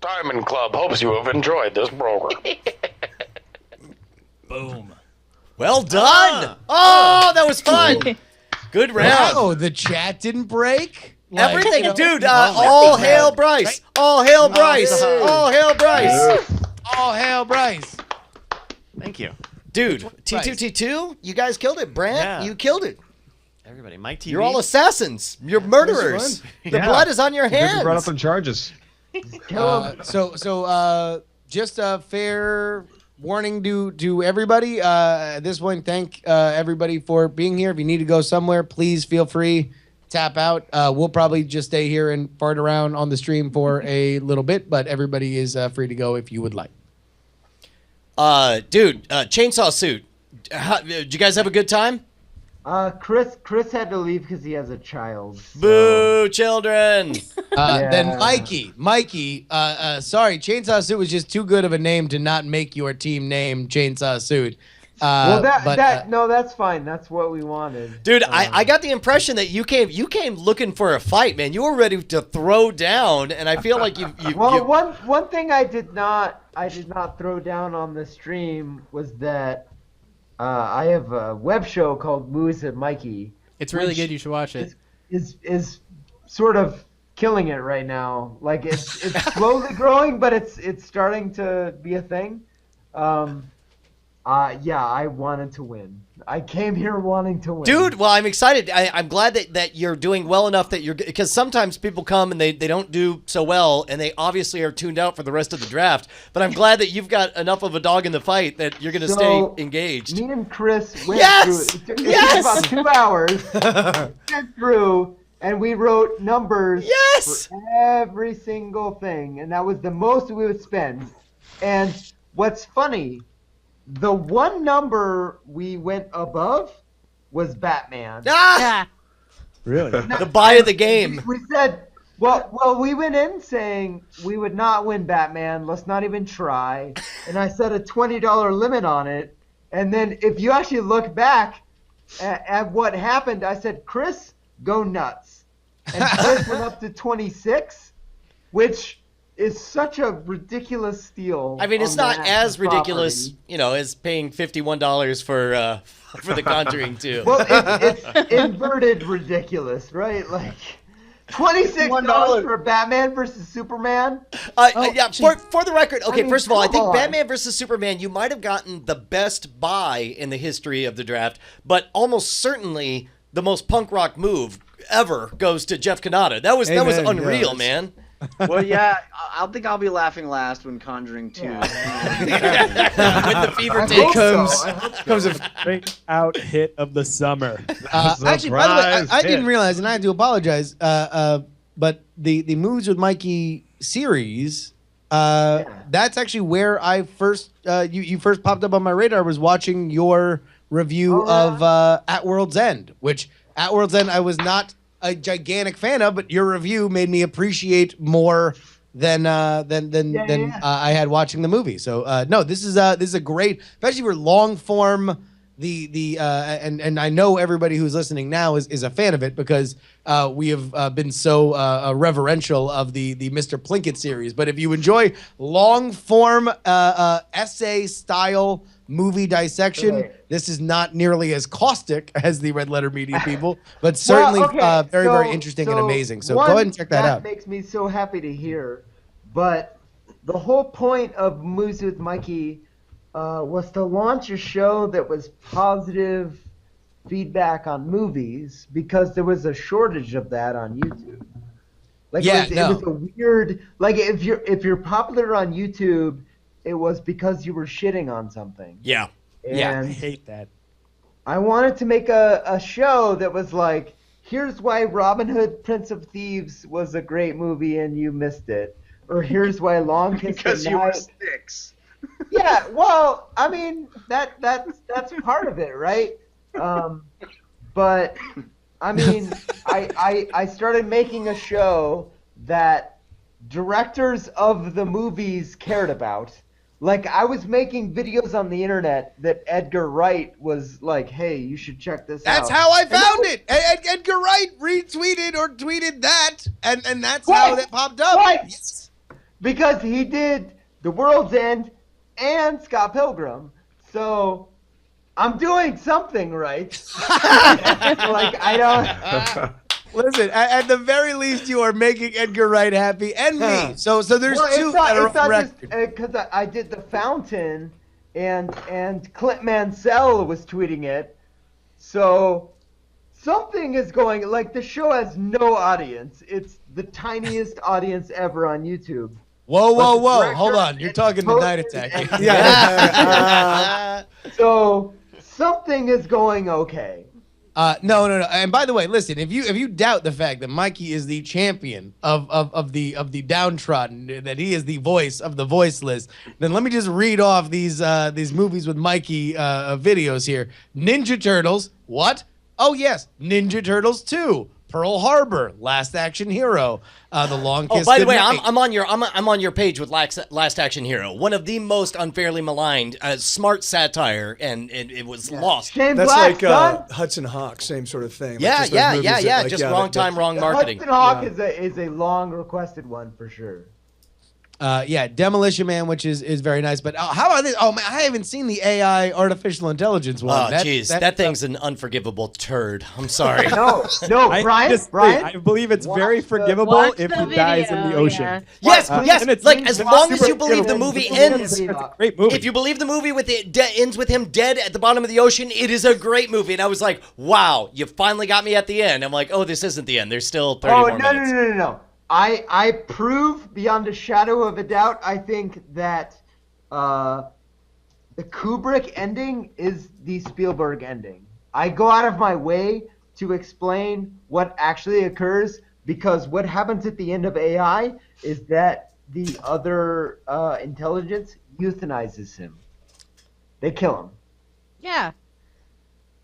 Diamond Club hopes you have enjoyed this program. Boom. Well done. Oh, that was fun. Good round. Wow, the chat didn't break. Everything, dude. All hail Bryce. All hail Bryce. All hail Bryce. All hail Bryce. Thank you. Dude, T2T2, you guys killed it. Brant, Yeah. you killed it. Everybody, Mike TV. You're all assassins. You're murderers. The blood is on your hands. You brought up some charges. Just a fair warning to everybody. At this point, thank everybody for being here. If you need to go somewhere, please feel free. Tap out. We'll probably just stay here and fart around on the stream for a little bit, but everybody is free to go if you would like. Dude, chainsaw suit. Did you guys have a good time? Chris had to leave because he has a child. So. Boo, children. Then Mikey, sorry, Chainsaw Suit was just too good of a name to not make your team name Chainsaw Suit. No, that's fine. That's what we wanted. Dude, I got the impression that you came looking for a fight, man. You were ready to throw down, and I feel like you. One thing I did not throw down on the stream was that I have a web show called Moose and Mikey. It's really good. You should watch it. Is sort of killing it right now. Like it's slowly growing, but it's starting to be a thing. I wanted to win. I came here wanting to win. Dude, well, I'm excited. I'm glad that you're doing well enough that you're, because sometimes people come and they don't do so well, and they obviously are tuned out for the rest of the draft. But I'm glad that you've got enough of a dog in the fight that you're going to stay engaged. Me and Chris went through. It took about 2 hours. Went through, and we wrote numbers for every single thing, and that was the most we would spend. And what's funny, the one number we went above was Batman. Ah! Really? The buy of the game. We said, well, we went in saying we would not win Batman. Let's not even try. And I set a $20 limit on it. And then if you actually look back at what happened, I said, Chris, go nuts. And Chris went up to 26, which is such a ridiculous steal. I mean, it's not as ridiculous, as paying $51 for The Conjuring 2. Well, it's inverted ridiculous, right? Like $26 for Batman versus Superman. For the record, okay. First of all, I think come on. Batman versus Superman, you might have gotten the best buy in the history of the draft, but almost certainly the most punk rock move ever goes to Jeff Kanata. That was unreal, man. Well, yeah, I think I'll be laughing last when Conjuring 2. With the fever take comes a straight out hit of the summer. Actually, by the way, I didn't realize, and I had to apologize, but the Moves with Mikey series, that's actually where I first, you first popped up on my radar, was watching your review of At World's End, which At World's End I was not a gigantic fan of, but your review made me appreciate more than I had watching the movie. So no, this is a great, especially for long form. And I know everybody who's listening now is a fan of it because we have been so reverential of the Mr. Plinkett series. But if you enjoy long form essay style movie dissection, this is not nearly as caustic as the Red Letter Media people, but certainly very interesting and amazing. So go ahead and check that out. That makes me so happy to hear. But the whole point of Moves with Mikey was to launch a show that was positive feedback on movies, because there was a shortage of that on YouTube. It was a weird, like if you're popular on YouTube, it was because you were shitting on something. Yeah. And I hate that. I wanted to make a show that was like, here's why Robin Hood, Prince of Thieves was a great movie and you missed it. Or here's why Long Kiss Because Goodnight. you were 6. Yeah, well, I mean, that's part of it, right? But I mean, I started making a show that directors of the movies cared about. Like, I was making videos on the internet that Edgar Wright was like, hey, you should check this out. That's how I found it. Edgar Wright retweeted or tweeted that, and that's how it popped up. Right. Yes. because he did The World's End and Scott Pilgrim. So I'm doing something right. Like I don't. Listen, at the very least, you are making Edgar Wright happy and me. So there's two that are on record. Because I did The Fountain, and Clint Mansell was tweeting it. So something is going. Like the show has no audience. It's the tiniest audience ever on YouTube. Whoa! Hold on, you're talking to Night Attack. Yeah. So something is going okay. No. And by the way, listen, if you doubt the fact that Mikey is the champion of the downtrodden, that he is the voice of the voiceless, then let me just read off these movies with Mikey videos here. Ninja Turtles. What? Oh yes, Ninja Turtles 2. Pearl Harbor, Last Action Hero, The Long Kiss. Oh, by the way, Goodnight. I'm on your page with Last Action Hero, one of the most unfairly maligned, smart satire, and it was lost. Shane That's Black, like son. Hudson Hawk, same sort of thing. Like Yeah, just those movies that, like, just wrong time, wrong marketing. Hudson Hawk is a long requested one for sure. Demolition Man, which is very nice. But how about this? Oh man, I haven't seen the AI artificial intelligence one. Oh, jeez, that thing's an unforgivable turd. I'm sorry. No, Brian. I believe it's very forgivable Watch if the he dies in the video, ocean. yeah. Yes, And it like seems as to be long as super you believe the forgivable. movie It's ends. a great movie. If you believe the movie with it ends with him dead at the bottom of the ocean, it is a great movie. And I was like, wow, you finally got me at the end. I'm like, oh, this isn't the end. There's still 30 more minutes. No. I prove beyond a shadow of a doubt. I think that the Kubrick ending is the Spielberg ending. I go out of my way to explain what actually occurs because what happens at the end of AI is that the other intelligence euthanizes him. They kill him. Yeah.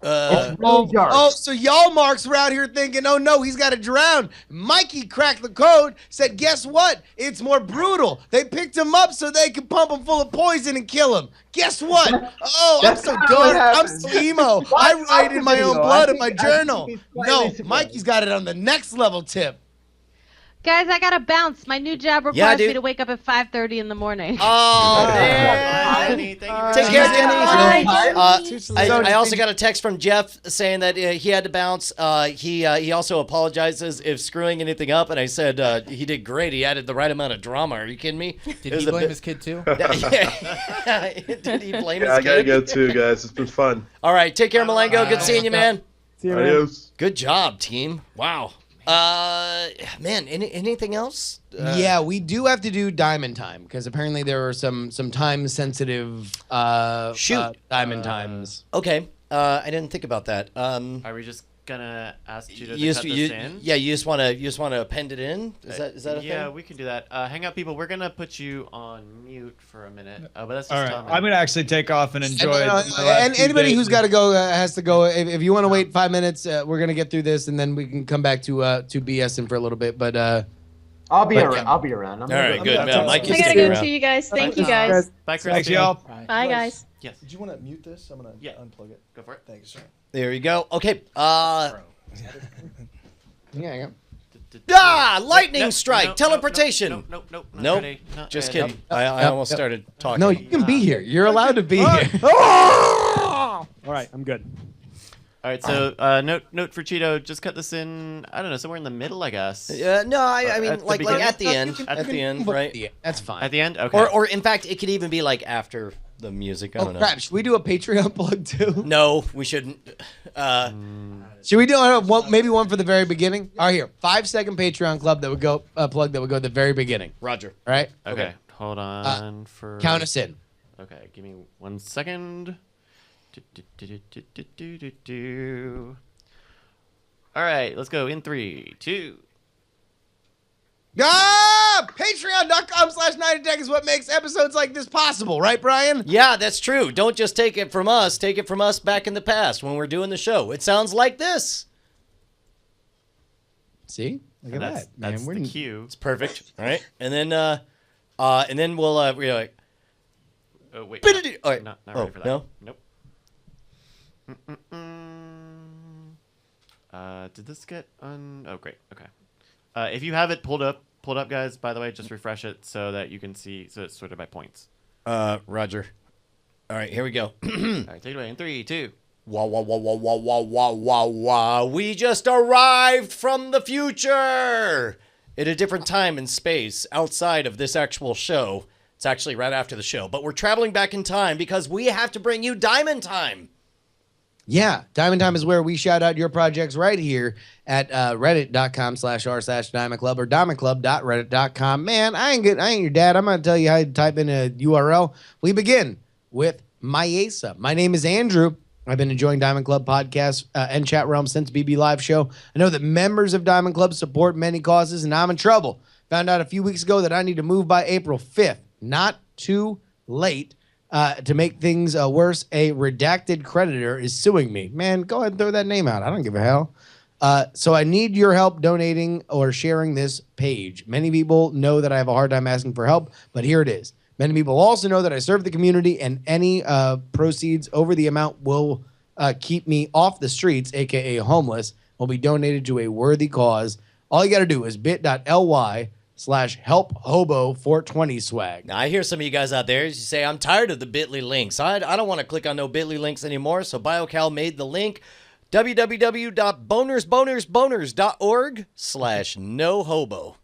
It's really dark. Oh, so y'all marks were out here thinking, oh no, he's got to drown. Mikey cracked the code, said, guess what? It's more brutal. They picked him up so they could pump him full of poison and kill him. Guess what? Oh, I'm so not what dark. I'm happened. so emo. I write in my own video. blood I in my think- I journal. think he's slightly No, surprised. Mikey's got it on the next level tip. Guys, I gotta bounce. My new job Yeah, requires me dude. to wake up at 5:30 in the morning. Oh, Bye, man. Jenny. Thank you. Take care, Jenny. Bye. I also got a text from Jeff saying that he had to bounce. He also apologizes if screwing anything up, and I said he did great. He added the right amount of drama. Are you kidding me? Did he blame his kid too? Did he blame his I gotta kid? go too, guys. It's been fun. All right, take care, Malengo. Good seeing you, man. See you, man. Adios. Good job, team. Wow. Man, anything else? Yeah, we do have to do diamond time because apparently there are some time sensitive diamond times. Okay. I didn't think about that. Are we just gonna ask you to cut this in? Yeah, you just wanna append it in? Is that a thing? Yeah, we can do that. Hang out, people. We're gonna put you on mute for a minute. But that's just All right, Tom. I'm gonna actually take off and enjoy. And anybody who's got to go has to go. If you want to wait 5 minutes, we're gonna get through this and then we can come back to BSing for a little bit. But I'll be around. I'll be around. All right, good. Mike, you I gotta stick go around. too, you guys. Thank you, guys. Bye, Chris. Thanks, y'all. Bye, guys. Yes. Did you want to mute this? I'm gonna unplug it. Go for it. Thank you, sir. There you go. Okay. yeah. Lightning strike, teleportation. Nope. Nope. Just kidding. I almost started talking. No, you can be here. You're allowed to be here. All right, I'm good. All right. So, note for Cheeto. Just cut this in. I don't know, somewhere in the middle, I guess. No, I mean At the like beginning? at the end. You At the end, can- right? Yeah, that's fine. At the end. Okay. Or in fact, it could even be like after the music. I Oh don't know. crap! Should we do a Patreon plug too? No, we shouldn't. Should we do maybe one for the very beginning? All right, here, 5-second Patreon club that would go plug that would go at the very beginning. Roger. All right, Okay. Hold on for. count us in. Okay. Give me 1 second. All right. Let's go in 3, 2. Patreon.com/Night Attack is what makes episodes like this possible, right, Brian? Yeah, that's true. Don't just take it from us. Take it from us back in the past when we're doing the show. It sounds like this. See, look at That's that, man. the cue. It's perfect. All right, and then we'll we're like. Oh wait. All right. Not ready for that. No? Nope. Did this get on? Oh, great. Okay. If you have it pulled up pulled up, guys. By the way, just refresh it so that you can see. So it's sorted by points. Roger. All right, here we go. All right, take it away in 3, 2. Wah, wah, wah, wah, wah, wah, wah, wah, wah. We just arrived from the future at a different time and space outside of this actual show. It's actually right after the show, but we're traveling back in time because we have to bring you Diamond Time. Yeah, Diamond Time is where we shout out your projects right here at reddit.com/r/Diamond Club or diamondclub.reddit.com. Man, I ain't your dad. I'm going to tell you how to type in a URL. We begin with Myesa. My name is Andrew. I've been enjoying Diamond Club podcasts and chat realm since BB Live show. I know that members of Diamond Club support many causes, and I'm in trouble. Found out a few weeks ago that I need to move by April 5th. Not too late. To make things worse, a redacted creditor is suing me. Man, go ahead and throw that name out. I don't give a hell. So I need your help donating or sharing this page. Many people know that I have a hard time asking for help, but here it is. Many people also know that I serve the community, and any proceeds over the amount will keep me off the streets, a.k.a. homeless, will be donated to a worthy cause. All you got to do is bit.ly/helphobo420 swag. Now, I hear some of you guys out there, you say, I'm tired of the bit.ly links. I don't want to click on no bit.ly links anymore, so BioCal made the link, www.bonersbonersboners.org/nohobo.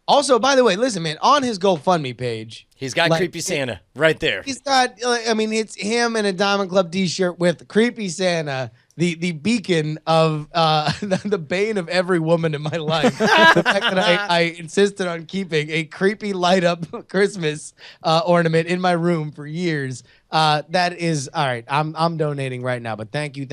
Also, by the way, listen, man, on his GoFundMe page, he's got Creepy Santa right there. He's got, it's him in a Diamond Club t-shirt with Creepy Santa, the beacon of the bane of every woman in my life. The fact that I insisted on keeping a creepy light up Christmas ornament in my room for years. That is all right. I'm donating right now, but thank you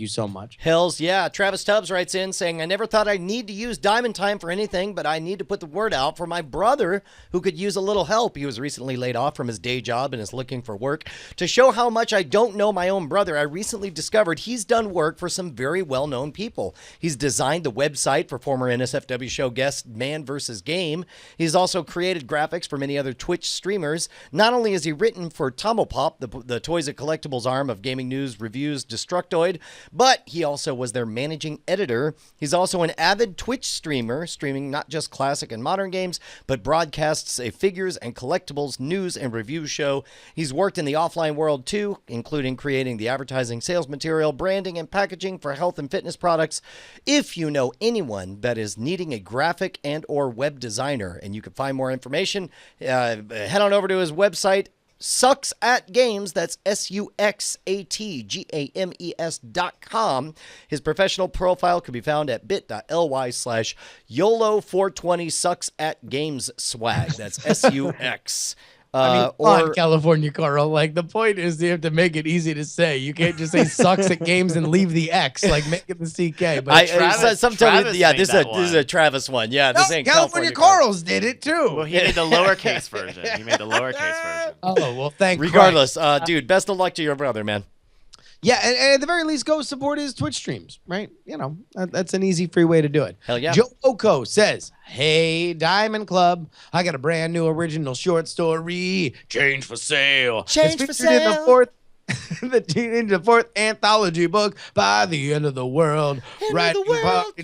so much. Hells yeah. Travis Tubbs writes in saying, I never thought I'd need to use Diamond Time for anything, but I need to put the word out for my brother who could use a little help. He was recently laid off from his day job and is looking for work. To show how much I don't know my own brother, I recently discovered he's done work for some very well-known people. He's designed the website for former NSFW show guest Man vs. Game. He's also created graphics for many other Twitch streamers. Not only has he written for Tumblepop, the Toys and Collectibles arm of Gaming News Reviews Destructoid, but he also was their managing editor. He's also an avid Twitch streamer, streaming not just classic and modern games, but broadcasts a figures and collectibles news and review show. He's worked in the offline world too, including creating the advertising, sales material, branding, and packaging for health and fitness products. If you know anyone that is needing a graphic and or web designer, and you can find more information, head on over to his website, Sucks at Games, that's SUXATGAMES.com. His professional profile could be found at bit.ly/YOLO420 Sucks at Games swag. That's SUX. Or California, Carl. Like, the point is you have to make it easy to say. You can't just say sucks at games and leave the X, like make it the CK. But Travis this is a Travis one. Yeah, this ain't California Carl's did it too. Well, he made the lowercase version. He made the lowercase version. Oh, well, thank Regardless, dude, best of luck to your brother, man. Yeah, and at the very least, go support his Twitch streams, right? You know, that's an easy, free way to do it. Hell yeah. Joe Oko says, hey, Diamond Club, I got a brand new original short story, Change for Sale. Change for Sale. In the fourth anthology book, By the End of the World.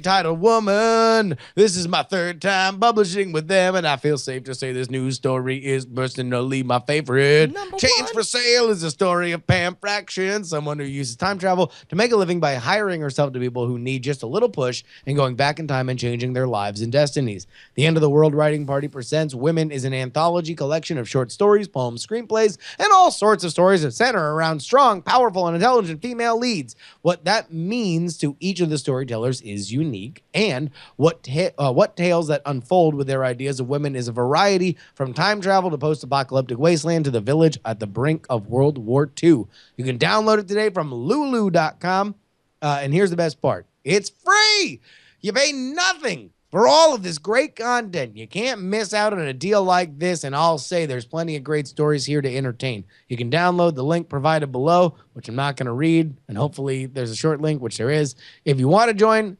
Titled Woman. This is my third time publishing with them, and I feel safe to say this news story is personally my favorite. Change for Sale is a story of Pam Fraction, someone who uses time travel to make a living by hiring herself to people who need just a little push and going back in time and changing their lives and destinies. The End of the World Writing Party presents Women is an anthology collection of short stories, poems, screenplays, and all sorts of stories that center around strong, powerful, and intelligent female leads. What that means to each of the storytellers is unique, and what tales that unfold with their ideas of women is a variety from time travel to post-apocalyptic wasteland to the village at the brink of World War II. You can download it today from lulu.com, and here's the best part. It's free! You pay nothing for all of this great content. You can't miss out on a deal like this, and I'll say there's plenty of great stories here to entertain. You can download the link provided below, which I'm not going to read, and hopefully there's a short link, which there is. If you want to join,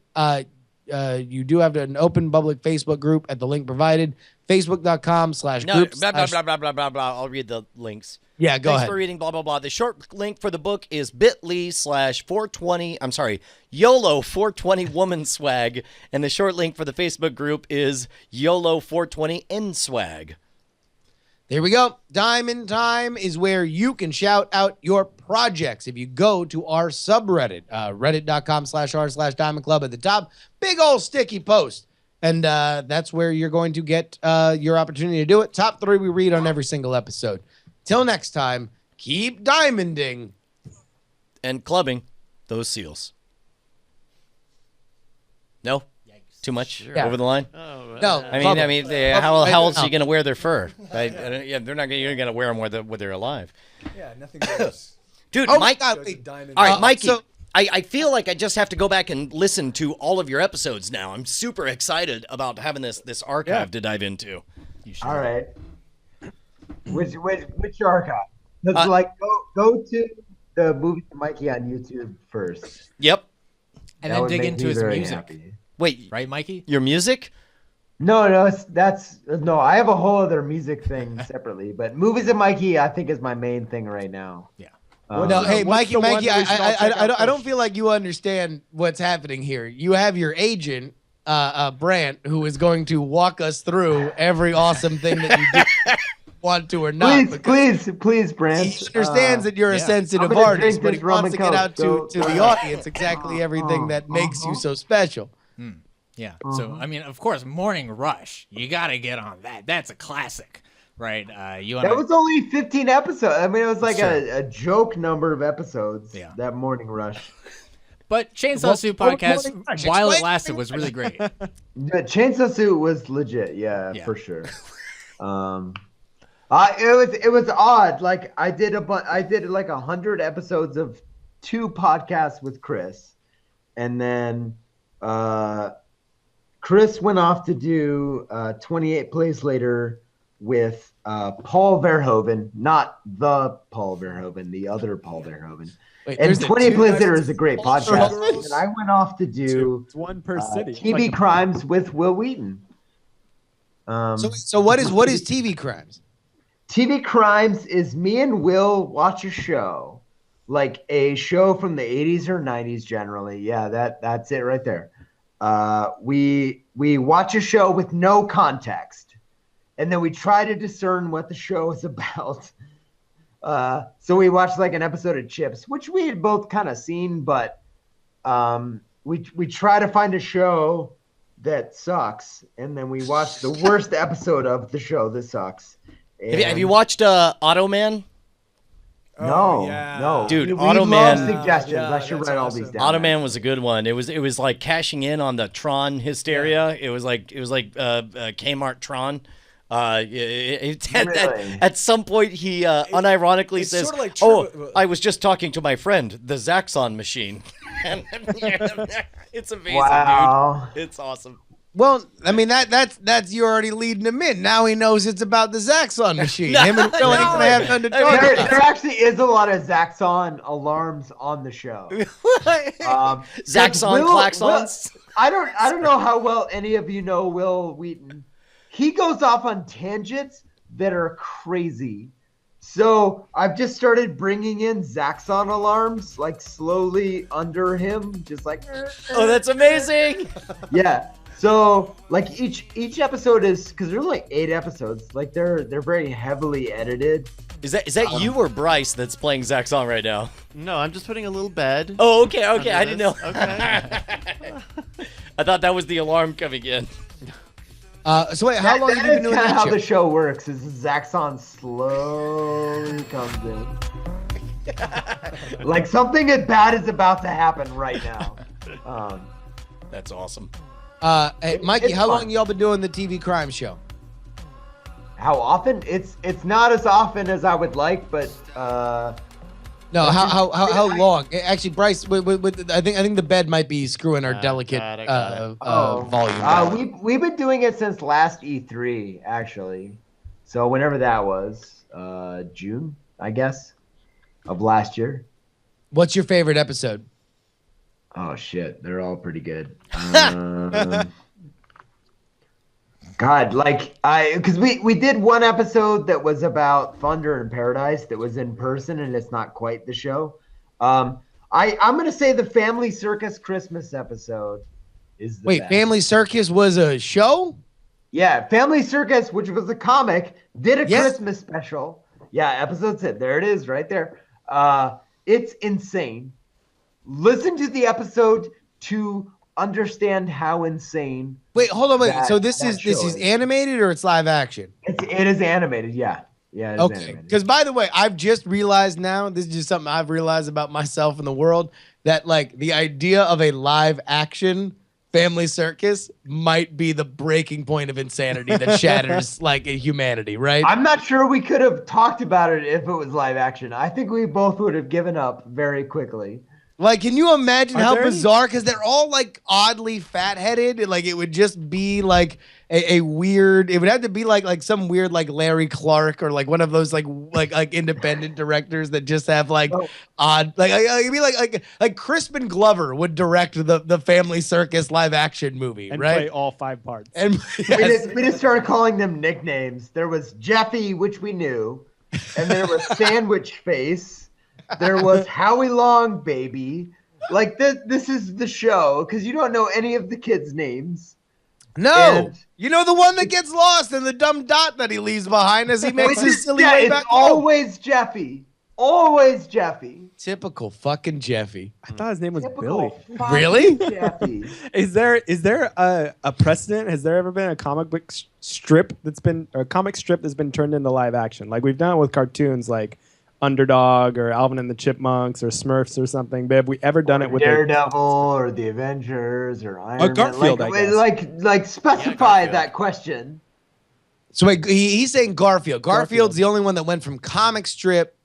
you do have an open public Facebook group at the link provided, facebook.com/group. No, blah, blah, blah, blah, blah, blah, blah. I'll read the links. Yeah, go Thanks ahead. for reading, blah, blah, blah. The short link for the book is bit.ly/420, I'm sorry, YOLO 420 Woman Swag. And the short link for the Facebook group is YOLO 420 N Swag. There we go. Diamond Time is where you can shout out your projects. If you go to our subreddit, reddit.com/r/Diamond Club at the top, big old sticky post. And that's where you're going to get your opportunity to do it. Top 3 we read on every single episode. Till next time, keep diamonding. And clubbing those seals. No? Too much over the line? Oh, No. I mean, how else are you going to wear their fur? Yeah, they're not. You're going to wear them when they're alive. Yeah, nothing goes. Dude, Oh, Mike. God, Goes wait. a diamond. All right, Mikey. so- I feel like I just have to go back and listen to all of your episodes now. I'm super excited about having this archive to dive into. All right. Which archive? Let's go to the movie to Mikey on YouTube first. Yep. And That then would dig make into me his very music. happy. Wait, Right, Mikey? your music? No, I have a whole other music thing separately, but movies of Mikey I think is my main thing right now. Yeah. No, hey, what's the one Mikey, that we should all check out I don't first? feel like you understand what's happening here. You have your agent, Brant, who is going to walk us through every awesome thing that you do, want to or not. Please, Brent. He understands that you're a I'm sensitive gonna artist, drink but he this wants rum to and get out Coke. to the audience exactly everything that makes you so special. Yeah. So, I mean, of course, Morning Rush. You got to get on that. That's a classic, right? That was only 15 episodes. I mean, it was like Sure. a joke number of episodes. Yeah. That Morning Rush. But Chainsaw Soup podcast, Morning Rush, while it explain lasted, was really great. The Chainsaw Suit was legit. Yeah, Yeah. for sure. It was odd. Like I did like 100 episodes of 2 podcasts with Chris, and then Chris went off to do 28 Plays Later with Paul Verhoeven, not the Paul Verhoeven, the other Paul Verhoeven. Wait, And there's a 28 two- Plays Later is a great Paul podcast. Verhoeven? And I went off to do It's one per city. It's TV like a- Crimes with Will Wheaton. So what is TV Crimes? TV Crimes is me and Will watch a show, like a show from the 80s or 90s generally. Yeah, that's it right there. We watch a show with no context, and then we try to discern what the show is about. So we watched like an episode of Chips, which we had both kind of seen, but we try to find a show that sucks, and then we watch the worst episode of the show that sucks. Have you watched Automan? No, yeah. no, Dude, we Automan- love suggestions. Yeah, I should that's write all awesome. these down. Automan was a good one. It was like cashing in on the Tron hysteria. It was like Kmart Tron. Really? At some point, he unironically it's says, sorta like "Oh, I was just talking to my friend, the Zaxxon machine." It's amazing, Wow. dude. It's awesome. Well, I mean that's you already leading him in. Now he knows it's about the Zaxxon machine. Him and Will ain't gonna have nothing to talk There, about. there actually is a lot of Zaxxon alarms on the show. Zaxxon Will- klaxons. I don't know how well any of you know Will Wheaton. He goes off on tangents that are crazy. So I've just started bringing in Zaxxon alarms, like slowly under him, just like. Oh, that's amazing. Yeah. So like each episode is, because there's like 8 episodes. Like they're very heavily edited. Is that you or Bryce that's playing Zaxxon right now? No, I'm just putting a little bed. Oh, okay. under I didn't know. this. Okay. I thought that was the alarm coming in. So wait, how long That have you been is doing kind of that how show? the show works. Is Zaxxon slowly comes in. Like something bad is about to happen right now. That's awesome. Hey, Mikey, it's how fun. long y'all been doing the TV crime show? How often? It's not as often as I would like, but No, how long? Actually, Bryce, I think the bed might be screwing our delicate got it. volume. down. we've been doing it since last E3 actually. So whenever that was, June, I guess, of last year. What's your favorite episode? Oh shit, they're all pretty good. God, because we did one episode that was about Thunder in Paradise that was in person, and it's not quite the show. I'm gonna say the Family Circus Christmas episode is the best. Family Circus was a show? Yeah, Family Circus, which was a comic, did a Christmas special. Yeah, episode 10. There it is, right there. It's insane. Listen to the episode to understand how insane. Wait, hold on, wait. So this is animated or it's live action? It is animated, yeah. Yeah, it is okay. animated. Because by the way, I've just realized now, this is just something I've realized about myself and the world, that like the idea of a live action Family Circus might be the breaking point of insanity that shatters like humanity, right? I'm not sure we could have talked about it if it was live action. I think we both would have given up very quickly. Like, can you imagine how bizarre? Because they're all like oddly fat-headed. Like, it would just be like a weird. It would have to be like some weird like Larry Clark or like one of those like independent directors that just have like odd like it'd be like Crispin Glover would direct the Family Circus live-action movie, and right? play all 5 parts. And we just started calling them nicknames. There was Jeffy, which we knew, and there was Sandwich Face. There was Howie Long Baby. Like this is the show because you don't know any of the kids' names. No, you know the one that gets lost and the dumb dot that he leaves behind as he makes his silly way back home. Always Jeffy. Always Jeffy. Typical fucking Jeffy. I thought his name was Billy. Really? Jeffy. Is there a precedent? Has there ever been a comic book strip that's been turned into live action? Like we've done it with cartoons like Underdog or Alvin and the Chipmunks or Smurfs or something. But have we ever done it with Daredevil or the Avengers or Iron Man? Garfield, I guess. Like specify that question. So wait, he's saying Garfield. Garfield's the only one that went from comic strip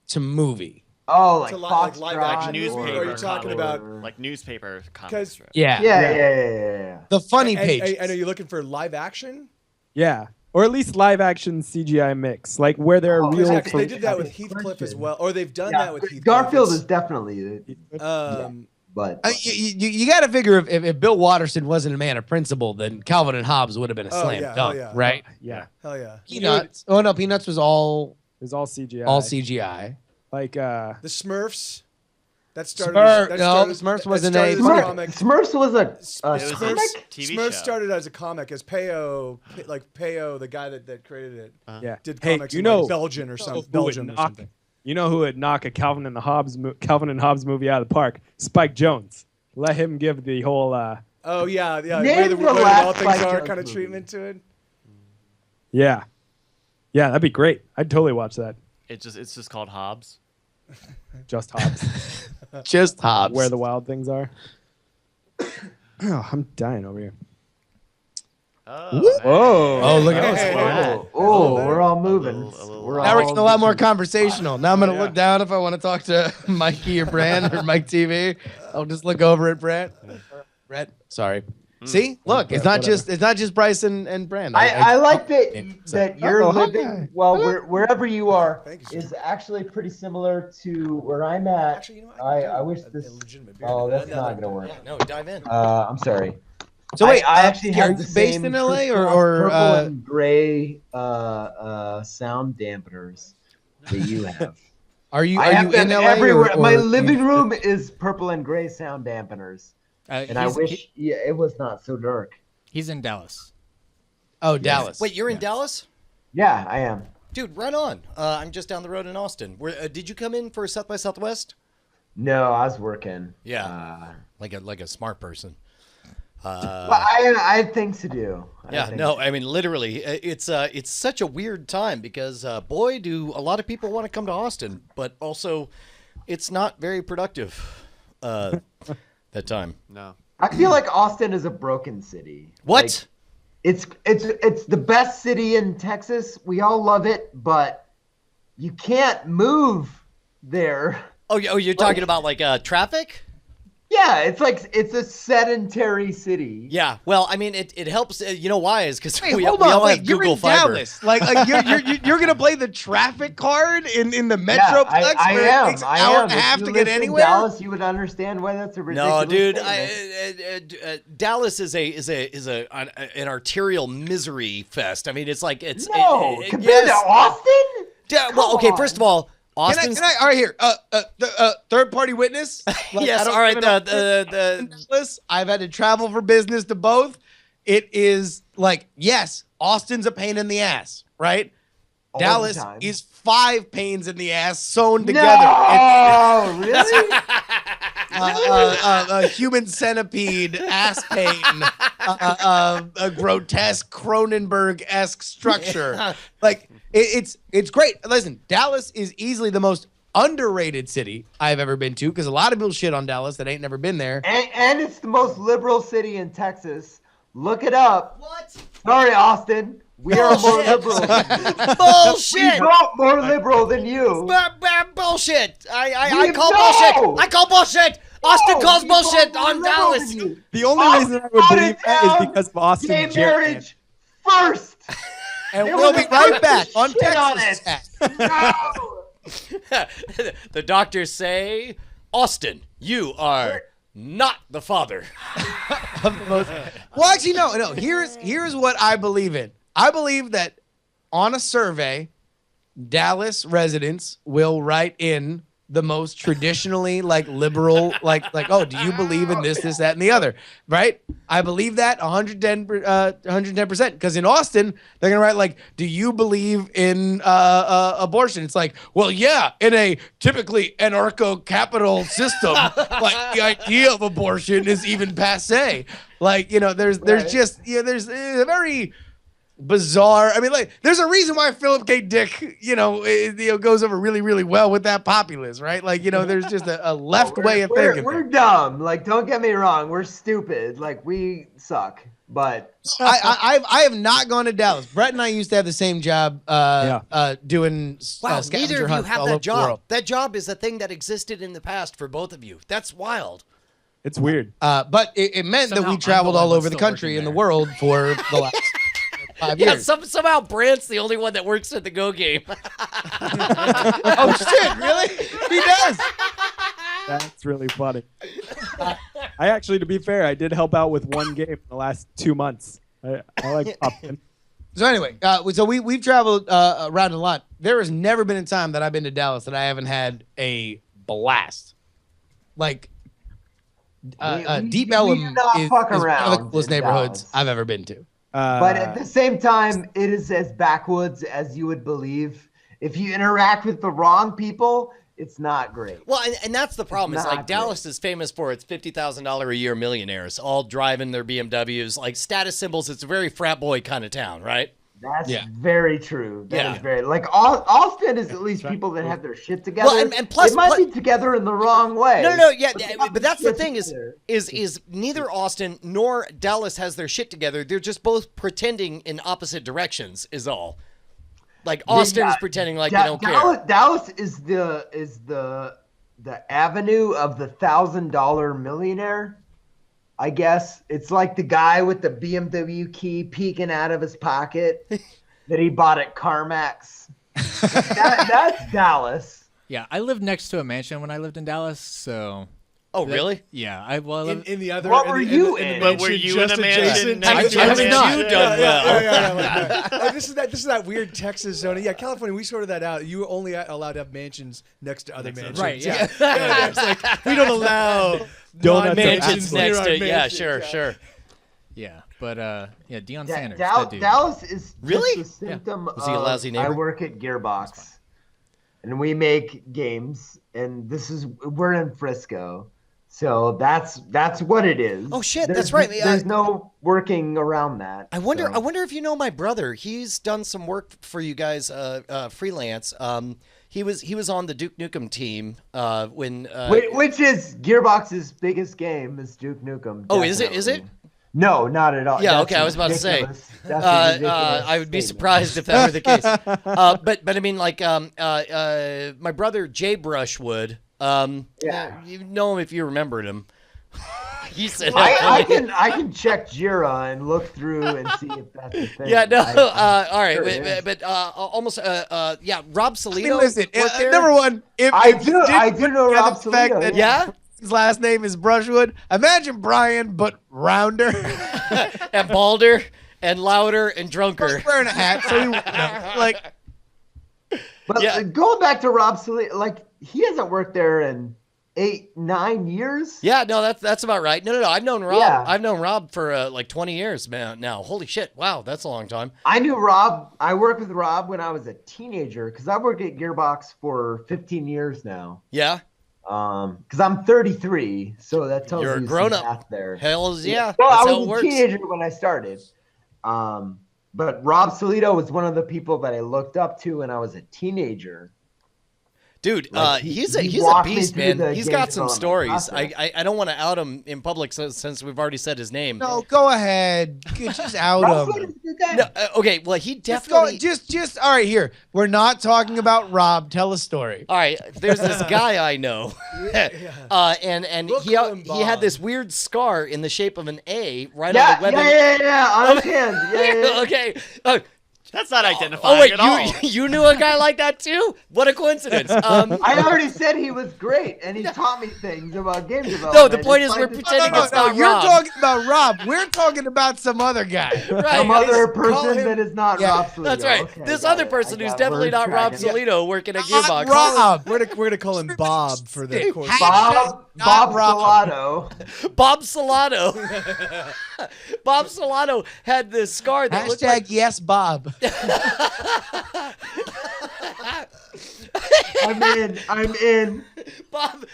to movie. Oh, like Fox live action newspaper. Or are you talking about like newspaper comics? Yeah. The funny pages. And are you looking for live action? Yeah. Or at least live action CGI mix, like where there are real. They did that with Heathcliff as well, or they've done that with Heathcliff. Garfield is definitely. But you got to figure if Bill Watterson wasn't a man of principle, then Calvin and Hobbes would have been a slam dunk, right? Yeah. Hell yeah. Peanuts. Oh no, Peanuts was all. It was all CGI. All CGI. Like the Smurfs. That started. Smurfs wasn't a comic. Smurfs was a comic. TV Smurfs show. started as a comic, as Peo, the guy that created it, did hey, comics you in know, like Belgium or something. You know who would knock a Calvin and Hobbes movie out of the park? Spike Jonze. Let him give the whole. Oh yeah, Name the where the last all things Spike are Jonze kind of movie. treatment to it. Yeah, that'd be great. I'd totally watch that. It's just called Hobbs. Just Hobbes. Just Hobbes. Where the wild things are. Oh, I'm dying over here. Oh, look at us. We're all moving. Now we're getting a lot more conversational. Now I'm going to look down if I want to talk to Mikey or Brand or Mike TV. I'll just look over at Brett. Sorry. See, look, it's not just Bryce and Brand. I like that you're living wherever you are is actually pretty similar to where I'm at. Actually, I wish this. Oh, that's not gonna work. No, dive in. I'm sorry. So wait, I actually are have you the based same in LA or purple and gray sound dampeners that you have. Are you I have in them LA everywhere. or My living room is purple and gray sound dampeners, and I He's- wish it was not so dark. He's in Dallas. Oh, Dallas. Wait, you're in Dallas? Yeah, I am. Dude, right on. I'm just down the road in Austin. Did you come in for South by Southwest? No, I was working. Yeah, like a smart person. But I had things to do. I mean, literally, it's such a weird time because boy, do a lot of people want to come to Austin, but also, it's not very productive. That time. No. I feel like Austin is a broken city. What? Like, it's the best city in Texas. We all love it, but you can't move there. Oh, you're talking about like traffic? Yeah, it's a sedentary city. Yeah, well, I mean, it helps. You know why? Is because Wait, we hold all on. have Wait, you're Google in Fiber. Dallas. Like you're gonna play the traffic card in the Metroplex I where am. it takes an I hour am. and a If half you to get lived in anywhere. Dallas, you would understand why that's a ridiculous No, dude, statement. Dallas is an arterial misery fest. I mean, it's like it's compared yes. to Austin. Well, okay, Come first of all, Can Austin's. I? All right, here. Third party witness. Yes, all right. Dallas. I've had to travel for business to both. It is like, yes, Austin's a pain in the ass, right? All the Dallas time. is 5 pains in the ass sewn together. No, really? A human centipede, ass pain, a grotesque Cronenberg-esque structure. Like it's great. Listen, Dallas is easily the most underrated city I've ever been to because a lot of people shit on Dallas that ain't never been there. And it's the most liberal city in Texas. Look it up. What? Sorry, Austin. We are more liberal. Bullshit. We vote more liberal than you. Bullshit. I call bullshit. I call bullshit. Austin calls bullshit on Dallas. The only reason I would believe that is because of Austin. Gay marriage first. And we'll be right back on Texas. The doctors say, Austin, you are not the father. Well, actually, no. Here's what I believe in. I believe that on a survey, Dallas residents will write in the most traditionally liberal, oh, do you believe in this, that, and the other, right? I believe that 110%. Because in Austin, they're gonna write do you believe in abortion? It's like, well, yeah, in a typically anarcho-capital system, the idea of abortion is even passe. There's a very bizarre. I mean, there's a reason why Philip K. Dick, goes over really, really well with that populace, right? There's just a left way of thinking. We're dumb. Don't get me wrong. We're stupid. We suck. But I have not gone to Dallas. Brett and I used to have the same job doing Wow, scavenger neither of you hunts have all that over the job. world. That job is a thing that existed in the past for both of you. That's wild. It's weird. But it meant that Somehow we traveled I'm the all one over the still country working and the there. world for the last 5 years. Somehow Brant's the only one that works at the Go Game. Oh shit! Really? He does. That's really funny. I actually, to be fair, I did help out with one game in the last 2 months. I like popping. So anyway, so we've traveled around a lot. There has never been a time that I've been to Dallas that I haven't had a blast. Deep Ellum do not is fuck one of the around coolest in neighborhoods Dallas. I've ever been to. But at the same time, it is as backwoods as you would believe. If you interact with the wrong people, it's not great. Well, and that's the problem. It's Not Dallas is famous for its $50,000 a year millionaires, all driving their BMWs, status symbols. It's a very frat boy kind of town, right? That's very true. That is Yeah. very Austin is at least people that have their shit together. Well, and plus- it might be together in the wrong way. No, yeah, they but got that's their the thing shit is together. neither Austin nor Dallas has their shit together. They're just both pretending in opposite directions. Is all. Austin is pretending they don't care. Dallas is the avenue of the $1,000 millionaire. I guess it's like the guy with the BMW key peeking out of his pocket that he bought at CarMax. That's Dallas. Yeah, I lived next to a mansion when I lived in Dallas, so. Oh, really? Yeah, I lived In the other. What were you in? But were you in a mansion next to I a was mansion? not. You done well. This is that weird Texas zone. Yeah, California. We sorted that out. You were only allowed to have mansions next to other mansions. Right, yeah. It's we don't allow Donuts Mansions Mansions next to yeah, sure. Yeah, but Deion Da- Sanders, Dal- that dude. Dallas is Really? just a symptom Was he a lousy I neighbor? work at Gearbox, and we make games, and we're in Frisco, so that's what it is. Oh, shit, There's- that's right. There's no working around that. I wonder so. if you know my brother. He's done some work for you guys, freelance. He was on the Duke Nukem team when. Which is Gearbox's biggest game is Duke Nukem. Oh, is it? definitely. No, not at all. Yeah, That's okay. I was about to say. ridiculous. That's a ridiculous I would be statement. surprised if that were the case. But I mean, my brother Jay Brushwood. Yeah. You know him if you remembered him. He said, I can check Jira and look through and see if that's a thing. Yeah, no. All right, Sure but almost. Yeah, Rob Salito. I mean, listen, worked there. number one, if I if you do didn't know put together Rob the fact Salito, that yeah. his last name is Brushwood. Imagine Brian, but rounder. And balder and louder and drunker. He's wearing a hat, so he like. But Yeah. going back to Rob Salito, like he hasn't worked there in 8-9 years. Yeah, no, that's about right. No. I've known Rob. Yeah. I've known Rob for like 20 years, man. Now, holy shit! Wow, that's a long time. I knew Rob. I worked with Rob when I was a teenager because I worked at Gearbox for 15 years now. Yeah. Because I'm 33, so that tells You're a you grown some up. math there. Hells yeah. Well, That's I how it was a works. teenager when I started. But Rob Salito was one of the people that I looked up to when I was a teenager. Dude, Like, he's he a walked me beast, through man. the He's game got some development stories. process. I don't want to out him in public since we've already said his name. No, go ahead. Just out Rob him. Salito's a good guy. No, okay, well he Just go. definitely. Just. All right. Here, we're not talking about Rob. Tell a story. All right, there's this guy I know, and We'll he call him he had Bob. this weird scar in the shape of an A right Yeah, on the webbing. yeah, on his hands. Yeah. Okay. That's not identifying Oh wait, at all. you knew a guy like that too? What a coincidence. I already said he was great, and he taught me things about game development. No, the point is we're Despite the pretending fact it's not You're Rob. talking about Rob. We're talking about some other guy. Right. some other Call person him- that is not Yeah, Rob Salito. That's right. Okay, this got other it. person I who's got definitely word not Rob tracking. Salito working at Not Gearbox. Rob. We're gonna call him Bob for the course. Bob Not Rob. Salato. Bob Salato. Bob Salato had this scar that looked like Hashtag yes, Bob. I'm in. Bob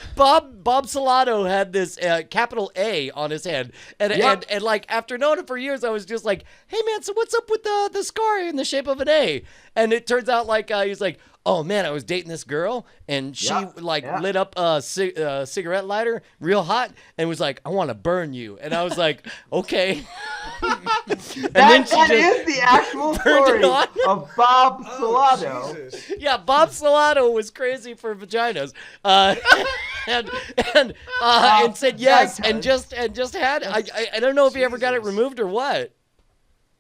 Salato had this capital A on his hand, and, Yep. and like after knowing him for years, I was just like, "Hey man, so what's up with the scar in the shape of an A?" And it turns out like he's like, "Oh man, I was dating this girl, and she Yeah. lit up a cigarette lighter real hot, and was like, I want to burn you." And I was like, "Okay." And That is the actual burned story it on. of Bob Salato. Yeah, Bob Salato was crazy for vaginas, and said yes, and just had. I don't know if he ever got it removed or what.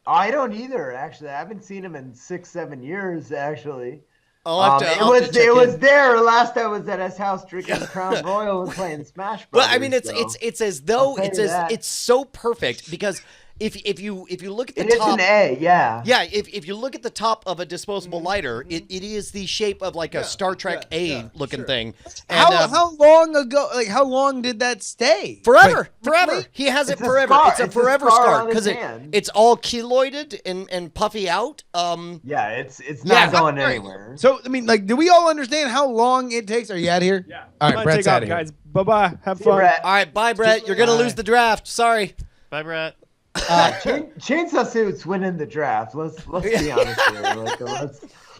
I don't either, actually. I haven't seen him in 6-7 years, actually. I'll have to it check was in. there last I was at his house drinking Crown Royal and playing Smash Bros. Well, I mean, it's as though I'll tell it's you as that. it's so perfect because if you look at the It is top. an A, yeah. Yeah, if you look at the top of a disposable lighter, it is the shape of like a Star Trek A looking thing. And, How long ago? Like how long did that stay? Forever, Like, forever. He has it It's a forever. scar. It's a It's a forever scar scar on his because hand. it's all keloided and puffy out. Yeah, it's Yeah, not going right. anywhere. So I mean, like, do we all understand how long it takes? Are you out of here? Yeah. All I'm right, gonna Brett's take out off, of here. guys. Bye bye. Have See you, fun. Brett. All right, bye, Brett. You're gonna lose the draft. Sorry. Bye, Brett. Chainsaw Suit's winning the draft. Let's be honest here. Like,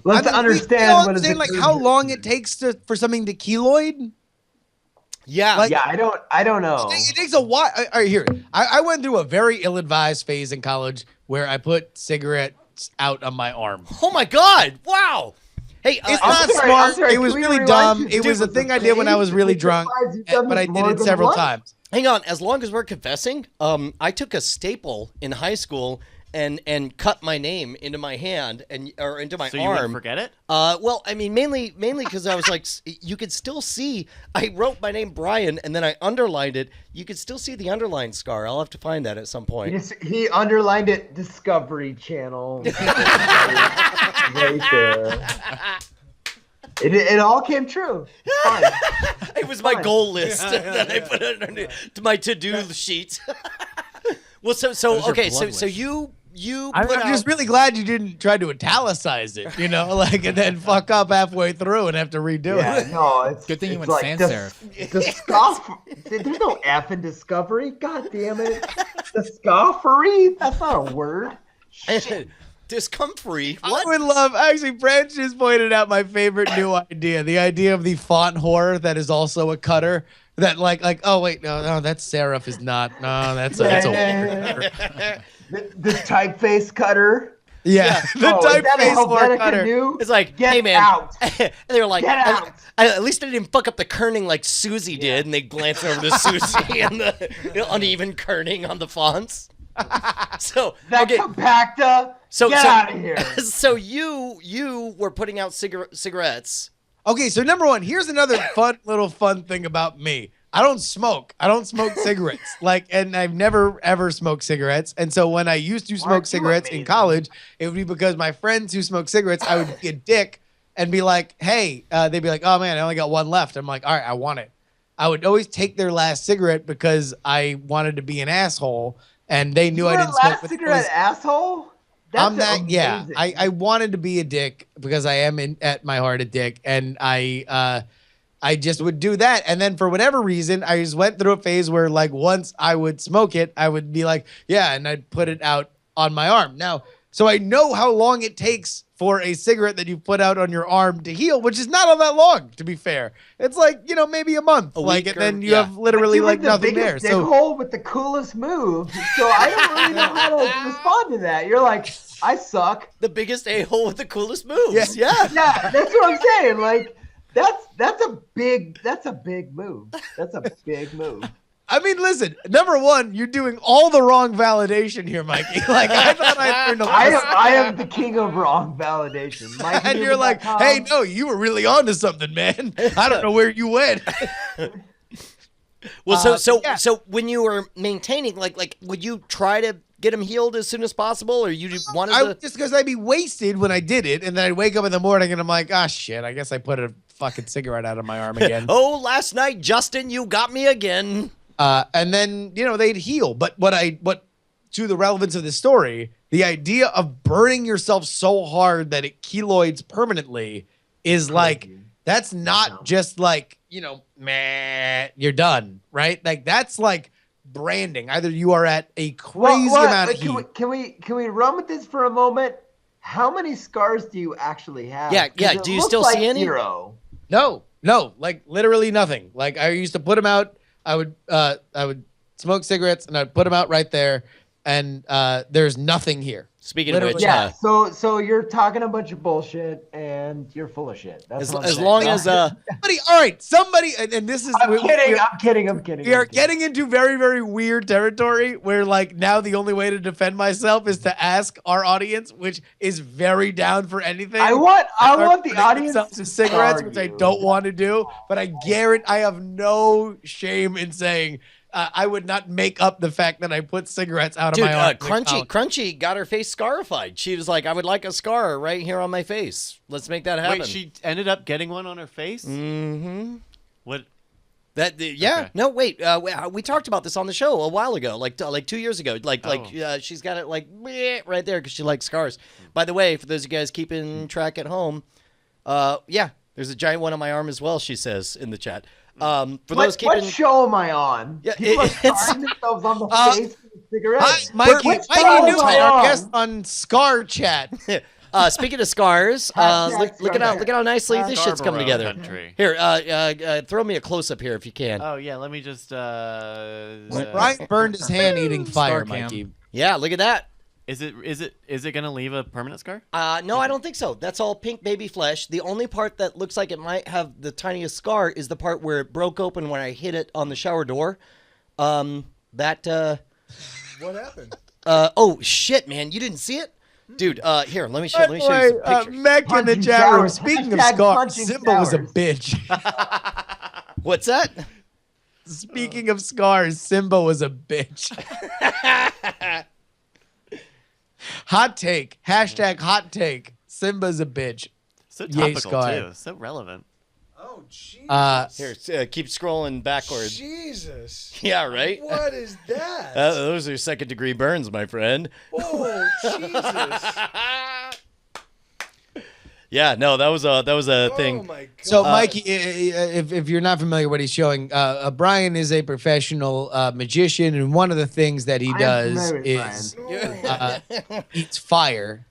let's I mean, understand we all what is understand like how long it takes for something to keloid. Yeah. Like- Yeah, I don't know. It takes a while. All right, here. I went through a very ill-advised phase in college where I put cigarettes out on my arm. Oh my God! Wow. Hey, It's I'm not sorry, smart. I'm sorry, It was can we really rewind dumb. to It was a do thing the I did when I was phase? really Because drunk, you've done but I this did more it than several once. times. hang on. As long as we're confessing, I took a staple in high school and cut my name into my hand or into my So you arm. wouldn't forget it? Well, I mean, mainly because I was like, you could still see. I wrote my name Brian, and then I underlined it. You could still see the underlined scar. I'll have to find that at some point. He underlined it Discovery Channel. Right there. It all came true. It's fine. It was my Fine. goal list that I put underneath to my to-do sheet. Well, so your okay, blood so list. you I'm put out. just really glad you didn't try to italicize it, you know, like, and then fuck up halfway through and have to redo Yeah, it. no, it's Good thing you it's went like sans serif. There's no F in Discovery. God damn it. Discovery? That's not a word. Discomfort. I What? would love, actually, Brent just pointed out my favorite new idea, the idea of the font whore that is also a cutter. That like, oh wait, no, that serif is not. No, that's a The typeface cutter. Yeah, the Oh, is type that a face floor Helvetica cutter. new? It's like, Get hey man, out. and they were like, Get out. At least I didn't fuck up the kerning like Susie did, and they glance over to Susie and the uneven kerning on the fonts. So That okay, compacta. so Get out of here. So you were putting out cigarettes. Okay, so number one, here's another fun thing about me. I don't smoke. I don't smoke cigarettes. And I've never ever smoked cigarettes. And so when I used to smoke cigarettes in college, it would be because my friends who smoke cigarettes, I would be a dick and be like, hey, they'd be like, oh man, I only got one left. I'm like, all right, I want it. I would always take their last cigarette because I wanted to be an asshole, and they knew I didn't smoke. Last cigarette asshole? I'm that. Yeah, I wanted to be a dick because I am at my heart a dick, and I just would do that. And then for whatever reason, I just went through a phase where once I would smoke it, I would be like, yeah, and I'd put it out on my arm. Now, so I know how long it takes for a cigarette that you put out on your arm to heal, which is not all that long, to be fair. It's maybe a month. And then you have literally nothing there. So hole with the coolest move. So I don't really know how to respond to that. You're like, I suck. The biggest a-hole with the coolest moves. Yeah. Yeah, that's what I'm saying. That's a big move. That's a big move. I mean, listen, number one, you're doing all the wrong validation here, Mikey. I thought I learned a lesson. I am the king of wrong validation. And you're like, hey, no, you were really onto something, man. I don't know where you went. Well, so when you were maintaining, would you try to get him healed as soon as possible, or you wanted to? Just because I'd be wasted when I did it, and then I'd wake up in the morning and I'm like, ah, shit, I guess I put a fucking cigarette out of my arm again. Oh, last night, Justin, you got me again. And then, they'd heal. But what to the relevance of the story, the idea of burning yourself so hard that it keloids permanently is that's not just meh, you're done, right? That's branding. Either you are at a crazy amount of heat. Can we run with this for a moment? How many scars do you actually have? Yeah. Do you still see any? Zero. No, literally nothing. I used to put them out. I would smoke cigarettes and I'd put them out right there, and there's nothing here. Speaking of which, yeah. So you're talking a bunch of bullshit and you're full of shit. That's as long as somebody, all right, somebody, and this is. I'm kidding. We are getting into very, very weird territory where now the only way to defend myself is to ask our audience, which is very down for anything. I want the audience to cigarettes, which I don't want to do, but I guarantee I have no shame in saying. I would not make up the fact that I put cigarettes out of my arm. Crunchy got her face scarified. She was like, I would like a scar right here on my face. Let's make that happen. Wait, she ended up getting one on her face? Mm-hmm. What? Yeah. Okay. No, wait. We talked about this on the show a while ago, like 2 years ago. She's got it right there because she likes scars. By the way, for those of you guys keeping track at home, there's a giant one on my arm as well, she says in the chat. What show am I on? Yeah, people are scarring themselves on the face with cigarettes. Mikey Newton, our guest on Scar Chat. Speaking of scars, look at how nicely this shit's coming together. Country. Here, throw me a close up here if you can. Oh yeah, let me just. Brian burned his hand eating fire, Mikey. Yeah, look at that. Is it gonna leave a permanent scar? No, I don't think so. That's all pink baby flesh. The only part that looks like it might have the tiniest scar is the part where it broke open when I hit it on the shower door. What happened? Oh shit, man, you didn't see it? Dude, here, let me show you some pictures. Mech in the chat room. Speaking of scars, Simba was a bitch. What's that? Speaking of scars, Simba was a bitch. Hot take. Hashtag hot take. Simba's a bitch. So topical too. So relevant. Oh, Jesus. Here, keep scrolling backwards. Jesus. Yeah, right? What is that? Those are second-degree burns, my friend. Oh, Jesus. Yeah, no, that was a thing. Oh my God. So, Mikey, if you're not familiar with what he's showing, Brian is a professional magician, and one of the things that he does is eats fire.